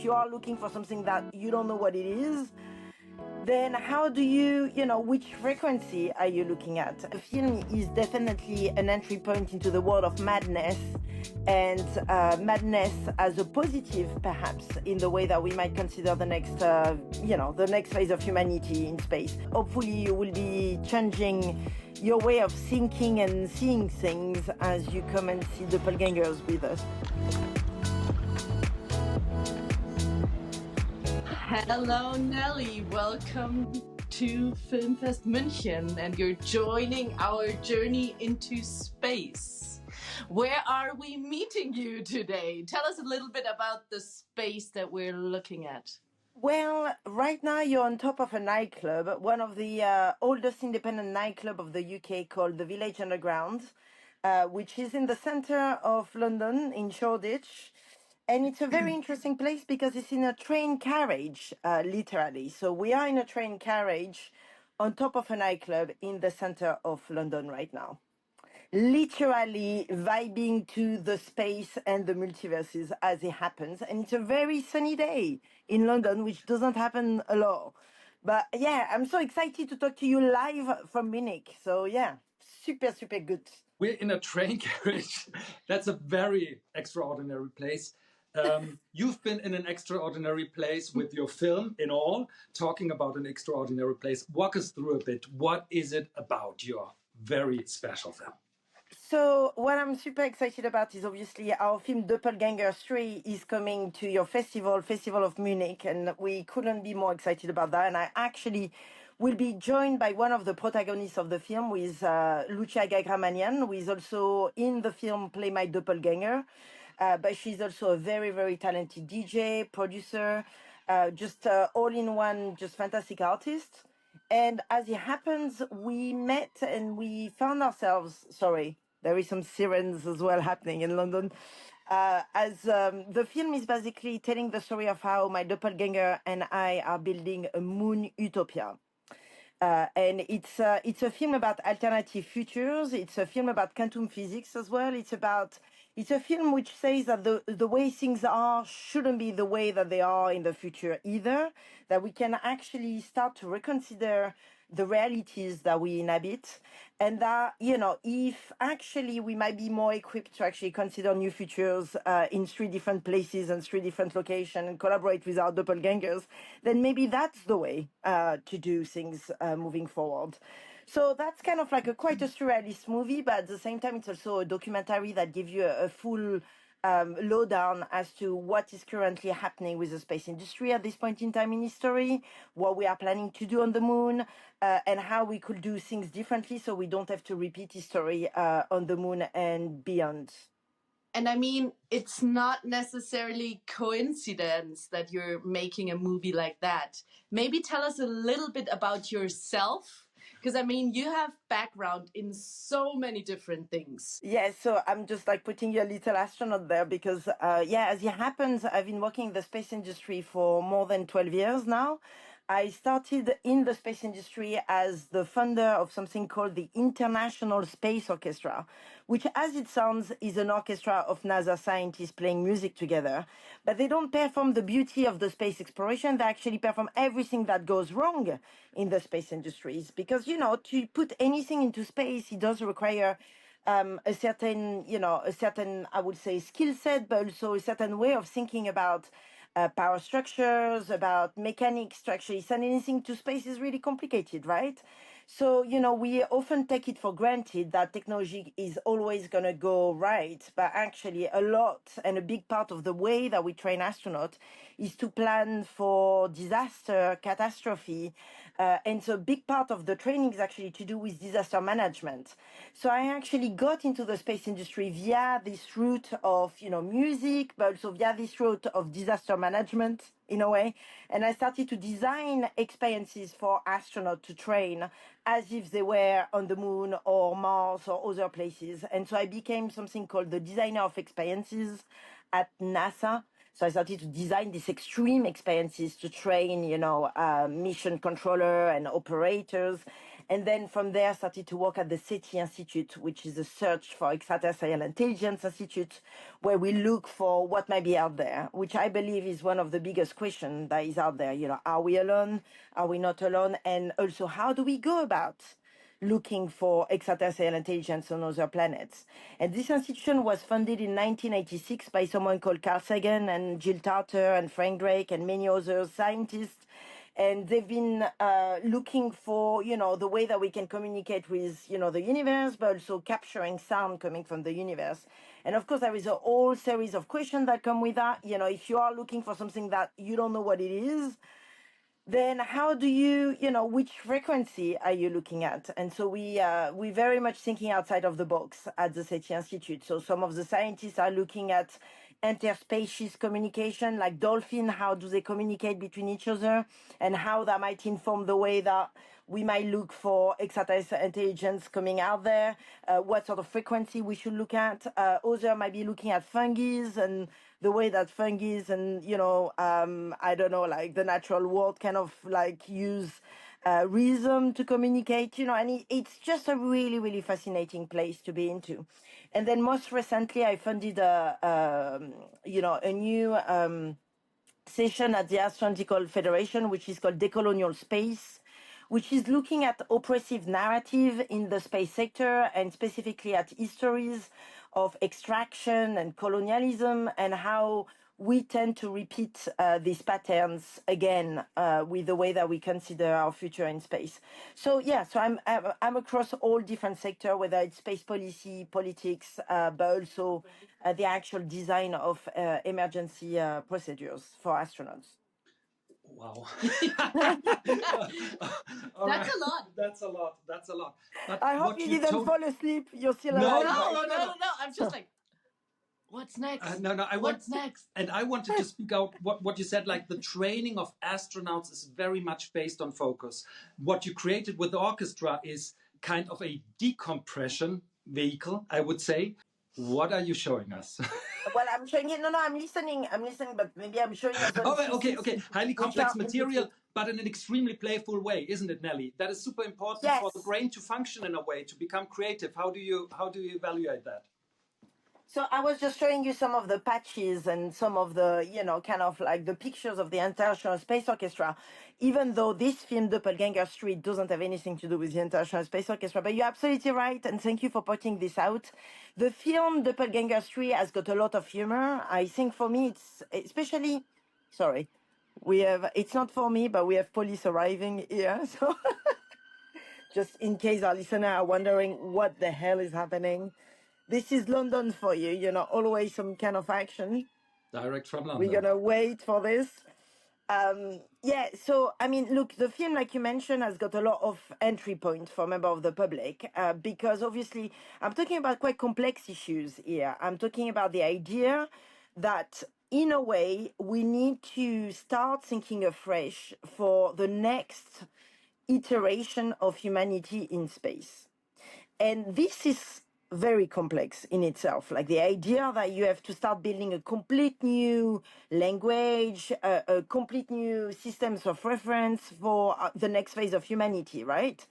If you are looking for something that you don't know what it is, then how do you, which frequency are you looking at? The film is definitely an entry point into the world of madness, and madness as a positive, perhaps, in the way that we might consider the next phase of humanity in space. Hopefully you will be changing your way of thinking and seeing things as you come and see Doppelgängers with us. Hello, Nelly. Welcome to FilmFest München, and you're joining our journey into space. Where are we meeting you today? Tell us a little bit about the space that we're looking at. Well, right now you're on top of a nightclub, one of the oldest independent nightclub of the UK, called the Village Underground, which is in the center of London in Shoreditch. And it's a very interesting place because it's in a train carriage, literally. So we are in a train carriage on top of a nightclub in the center of London right now. Literally vibing to the space and the multiverses as it happens. And it's a very sunny day in London, which doesn't happen a lot. But yeah, I'm so excited to talk to you live from Munich. So yeah, super, super good. We're in a train carriage. That's a very extraordinary place. You've been in an extraordinary place with your film in all, talking about an extraordinary place. Walk us through a bit. What is it about your very special film? So what I'm super excited about is obviously our film DOPPELGÄNGERS³ is coming to your Festival of Munich, and we couldn't be more excited about that. And I actually will be joined by one of the protagonists of the film, with Lucia Gagramanian, who is also in the film Play My Doppelganger. But she's also a very, very talented DJ, producer, just all-in-one, just fantastic artist. And as it happens, we met and we found ourselves, there is some sirens as well happening in London. The film is basically telling the story of how my doppelganger and I are building a moon utopia. And it's a film about alternative futures. It's a film about quantum physics as well. It's a film which says that the way things are shouldn't be the way that they are in the future either, that we can actually start to reconsider the realities that we inhabit, and that, if actually we might be more equipped to actually consider new futures in 3 different places and 3 different locations and collaborate with our doppelgangers, then maybe that's the way to do things moving forward. So that's kind of like quite a surrealist movie, but at the same time, it's also a documentary that gives you a full lowdown as to what is currently happening with the space industry at this point in time in history, what we are planning to do on the moon, and how we could do things differently so we don't have to repeat history on the moon and beyond. And I mean, it's not necessarily coincidence that you're making a movie like that. Maybe tell us a little bit about yourself. Because, I mean, you have background in so many different things. Yeah, so I'm just putting you a little astronaut there because, as it happens, I've been working in the space industry for more than 12 years now. I started in the space industry as the founder of something called the International Space Orchestra, which, as it sounds, is an orchestra of NASA scientists playing music together. But they don't perform the beauty of the space exploration. They actually perform everything that goes wrong in the space industries. Because, to put anything into space, it does require a certain, I would say, skill set, but also a certain way of thinking about power structures, about mechanics. To actually send anything to space is really complicated, right? So, we often take it for granted that technology is always going to go right. But actually, a lot and a big part of the way that we train astronauts is to plan for disaster, catastrophe. And so a big part of the training is actually to do with disaster management. So I actually got into the space industry via this route of, music, but also via this route of disaster management, in a way. And I started to design experiences for astronauts to train as if they were on the moon or Mars or other places. And so I became something called the designer of experiences at NASA. So I started to design these extreme experiences to train, mission controller and operators. And then from there, started to work at the SETI Institute, which is a search for extraterrestrial intelligence institute, where we look for what might be out there, which I believe is one of the biggest questions that is out there. You know, are we alone? Are we not alone? And also, how do we go about looking for extraterrestrial intelligence on other planets? And this institution was funded in 1986 by someone called Carl Sagan and Jill Tarter and Frank Drake and many other scientists. And they've been looking for, you know, the way that we can communicate with, you know, the universe, but also capturing sound coming from the universe. And of course, there is a whole series of questions that come with that. You know, if you are looking for something that you don't know what it is, then how do you, you know, which frequency are you looking at? And so we very much thinking outside of the box at the SETI Institute. So some of the scientists are looking at interspecies communication, like dolphins, how do they communicate between each other, and how that might inform the way that we might look for extraterrestrial intelligence coming out there, what sort of frequency we should look at. Others might be looking at fungi and the way that fungi and, you know, I don't know, like the natural world kind of like use rhythm to communicate, you know, and it's just a really, really fascinating place to be into. And then most recently, I funded you know, a new session at the Astronautical Federation, which is called Decolonial Space, which is looking at oppressive narrative in the space sector and specifically at histories of extraction and colonialism and how we tend to repeat these patterns again with the way that we consider our future in space. So yeah, so I'm across all different sectors, whether it's space policy, politics, but also the actual design of emergency procedures for astronauts. Wow. That's a lot. That's a lot. That's a lot. But I hope you didn't fall asleep. You're still alive. No. I'm just like, what's next? What's next? And I wanted to speak out what you said, like the training of astronauts is very much based on focus. What you created with the orchestra is kind of a decompression vehicle, I would say. What are you showing us? Well, I'm showing it. No, I'm listening, but maybe I'm showing as well. Okay. Highly complex material, but in an extremely playful way, isn't it, Nelly? That is super important for the brain to function in a way, to become creative. How do you evaluate that? So I was just showing you some of the patches and some of the, you know, kind of like the pictures of the International Space Orchestra, even though this film, Doppelgängers³ doesn't have anything to do with the International Space Orchestra. But you're absolutely right, and thank you for pointing this out. The film Doppelgängers³ has got a lot of humor. I think for me, it's especially, sorry, it's not for me, but we have police arriving here, so just in case our listeners are wondering what the hell is happening. This is London for you, you know, always some kind of action. Direct from London. We're going to wait for this. Yeah, so, I mean, look, the film, like you mentioned, has got a lot of entry points for members of the public because obviously I'm talking about quite complex issues here. I'm talking about the idea that, in a way, we need to start thinking afresh for the next iteration of humanity in space. And this is very complex in itself. Like the idea that you have to start building a complete new language, a complete new systems of reference for the next phase of humanity, right?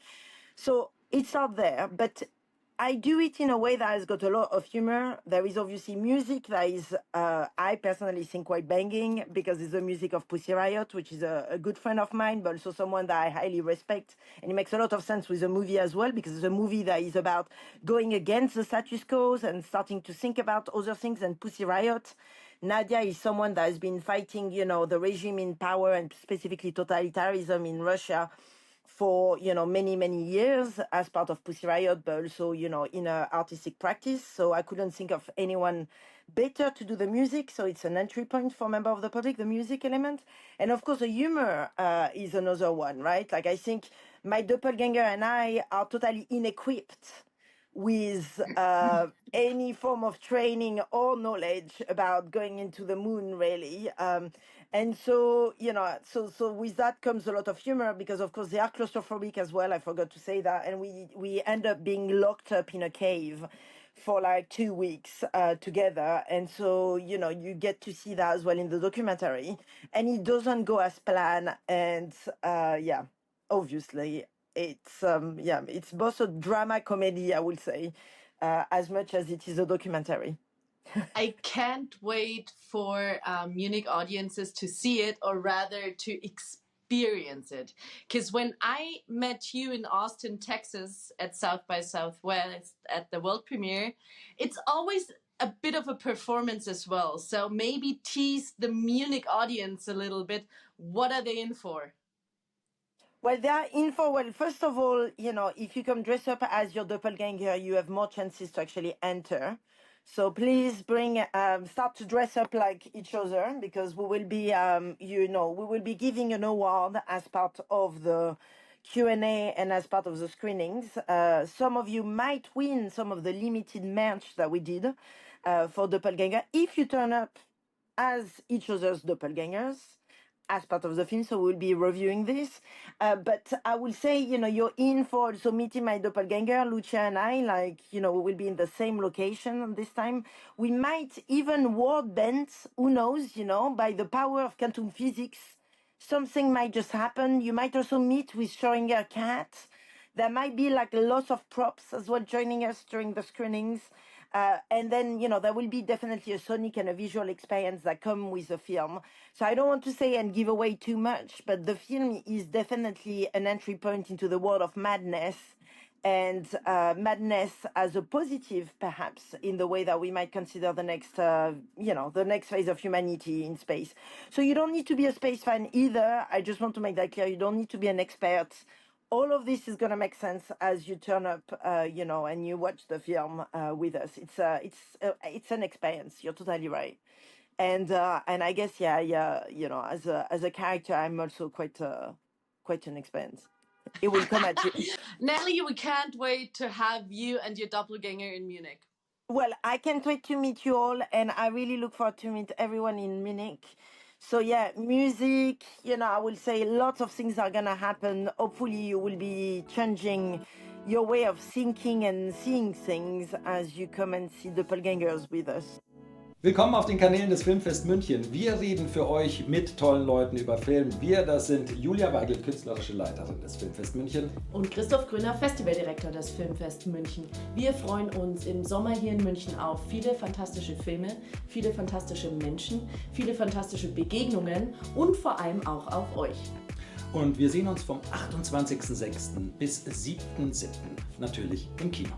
So it's out there, but I do it in a way that has got a lot of humor. There is obviously music that is, I personally think, quite banging because it's the music of Pussy Riot, which is a good friend of mine, but also someone that I highly respect. And it makes a lot of sense with the movie as well, because it's a movie that is about going against the status quo and starting to think about other things than Pussy Riot. Nadia is someone that has been fighting, you know, the regime in power and specifically totalitarianism in Russia for, you know, many, many years as part of Pussy Riot, but also, you know, in a artistic practice. So I couldn't think of anyone better to do the music. So it's an entry point for member of the public, the music element. And of course, the humor is another one, right? Like I think my doppelganger and I are totally inequipped with any form of training or knowledge about going into the moon, really. And so, you know, so with that comes a lot of humor because, of course, they are claustrophobic as well. I forgot to say that. And we end up being locked up in a cave for like 2 weeks together. And so, you know, you get to see that as well in the documentary. And it doesn't go as planned. And yeah, obviously, yeah, it's both a drama comedy, I would say, as much as it is a documentary. I can't wait for Munich audiences to see it, or rather to experience it. Because when I met you in Austin, Texas at South by Southwest at the world premiere, it's always a bit of a performance as well. So maybe tease the Munich audience a little bit. What are they in for? Well, they are in for, well, first of all, you know, if you come dress up as your doppelganger, you have more chances to actually enter. So please start to dress up like each other, because we will be, we will be giving an award as part of the Q&A and as part of the screenings. Some of you might win some of the limited merch that we did for Doppelganger if you turn up as each other's doppelgangers as part of the film, so we'll be reviewing this. But I will say, you know, you're in for also meeting my doppelganger, Lucia and I, like, you know, we will be in the same location this time. We might even word bend, who knows, you know, by the power of quantum physics. Something might just happen. You might also meet with Schrödinger cat. There might be like lots of props as well joining us during the screenings. And then, you know, there will be definitely a sonic and a visual experience that come with the film. So I don't want to say and give away too much, but the film is definitely an entry point into the world of madness, and madness as a positive, perhaps, in the way that we might consider the next, the next phase of humanity in space. So you don't need to be a space fan either. I just want to make that clear. You don't need to be an expert. All of this is going to make sense as you turn up, and you watch the film with us. It's an experience. You're totally right. And I guess, as a character, I'm also quite an experience. It will come at you. Nelly, we can't wait to have you and your doppelganger in Munich. Well, I can't wait to meet you all, and I really look forward to meet everyone in Munich. So yeah, music, I will say lots of things are gonna happen. Hopefully you will be changing your way of thinking and seeing things as you come and see Doppelgängers with us. Willkommen auf den Kanälen des Filmfest München. Wir reden für euch mit tollen Leuten über Film. Wir, das sind Julia Weigl, künstlerische Leiterin des Filmfest München. Und Christoph Gröner, Festivaldirektor des Filmfest München. Wir freuen uns im Sommer hier in München auf viele fantastische Filme, viele fantastische Menschen, viele fantastische Begegnungen und vor allem auch auf euch. Und wir sehen uns vom 28.06. bis 7.07. natürlich im Kino.